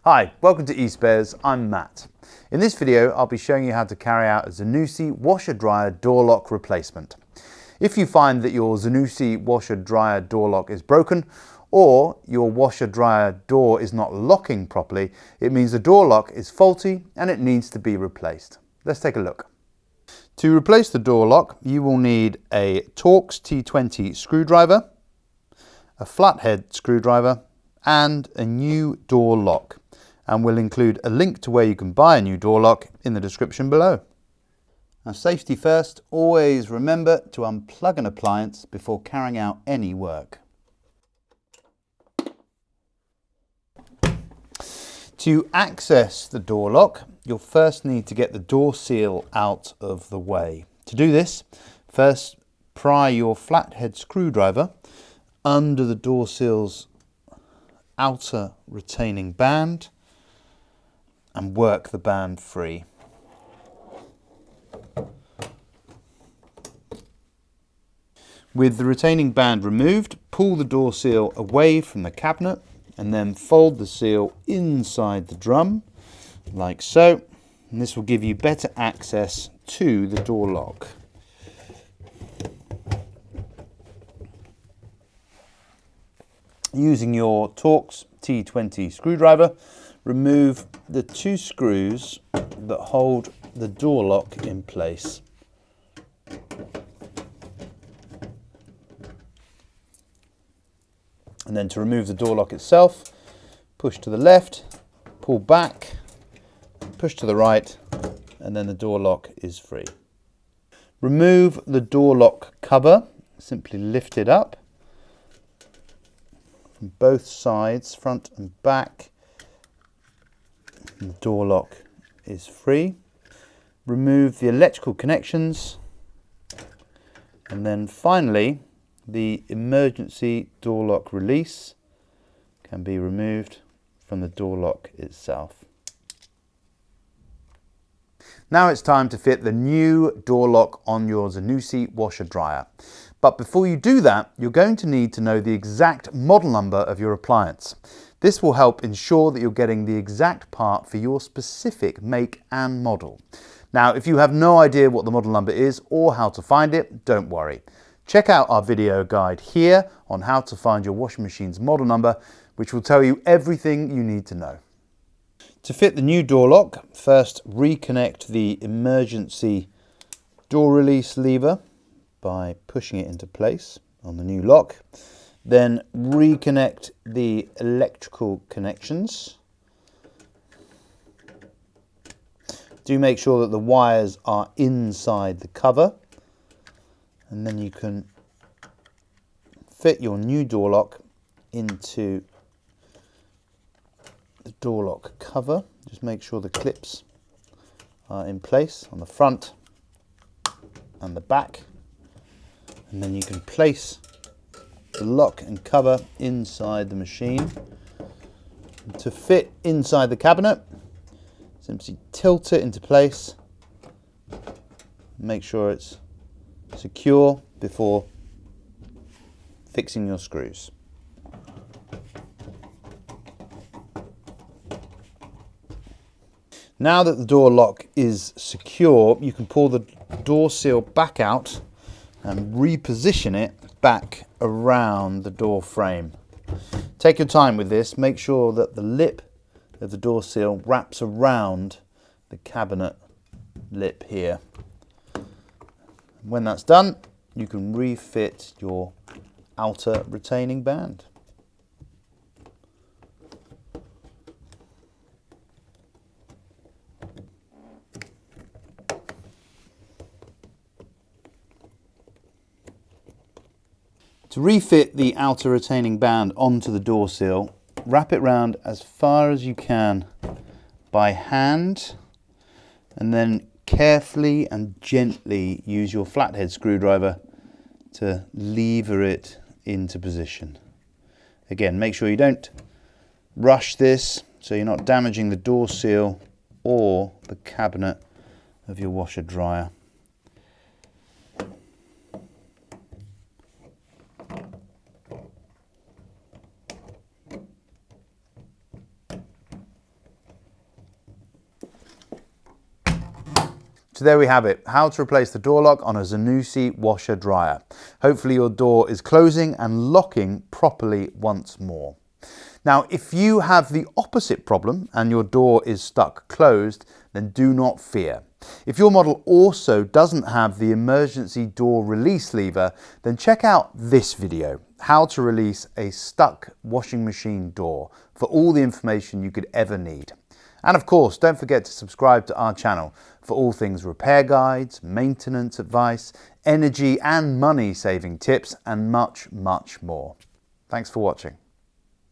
Hi, welcome to eSpares, I'm Matt. In this video I'll be showing you how to carry out a Zanussi washer dryer door lock replacement. If you find that your Zanussi washer dryer door lock is broken or your washer dryer door is not locking properly, it means the door lock is faulty and it needs to be replaced. Let's take a look. To replace the door lock you will need a Torx T20 screwdriver, a flathead screwdriver and a new door lock. And we'll include a link to where you can buy a new door lock in the description below. Now, safety first, always remember to unplug an appliance before carrying out any work. To access the door lock, you'll first need to get the door seal out of the way. To do this, first pry your flathead screwdriver under the door seal's outer retaining band and work the band free. With the retaining band removed, pull the door seal away from the cabinet and then fold the seal inside the drum, like so, and this will give you better access to the door lock. Using your Torx T20 screwdriver, remove the two screws that hold the door lock in place. And then to remove the door lock itself, push to the left, pull back, push to the right, and then the door lock is free. Remove the door lock cover, simply lift it up from both sides, front and back. The door lock is free. Remove the electrical connections and then finally the emergency door lock release can be removed from the door lock itself. Now it's time to fit the new door lock on your Zanussi washer dryer. But before you do that, you're going to need to know the exact model number of your appliance. This will help ensure that you're getting the exact part for your specific make and model. Now, if you have no idea what the model number is or how to find it, don't worry. Check out our video guide here on how to find your washing machine's model number, which will tell you everything you need to know. To fit the new door lock, first reconnect the emergency door release lever by pushing it into place on the new lock. Then reconnect the electrical connections. Do make sure that the wires are inside the cover, and then you can fit your new door lock into the door lock cover. Just make sure the clips are in place on the front and the back, and then you can place the lock and cover inside the machine. To fit inside the cabinet, simply tilt it into place. Make sure it's secure before fixing your screws. Now that the door lock is secure, you can pull the door seal back out and reposition it back around the door frame. Take your time with this. Make sure that the lip of the door seal wraps around the cabinet lip here. When that's done, you can refit your outer retaining band. To refit the outer retaining band onto the door seal, wrap it round as far as you can by hand and then carefully and gently use your flathead screwdriver to lever it into position. Again, make sure you don't rush this so you're not damaging the door seal or the cabinet of your washer dryer. So there we have it, how to replace the door lock on a Zanussi washer dryer. Hopefully your door is closing and locking properly once more. Now, if you have the opposite problem and your door is stuck closed, then do not fear. If your model also doesn't have the emergency door release lever, then check out this video, how to release a stuck washing machine door, for all the information you could ever need. And of course, don't forget to subscribe to our channel for all things repair guides, maintenance advice, energy and money saving tips, and much, much more. Thanks for watching.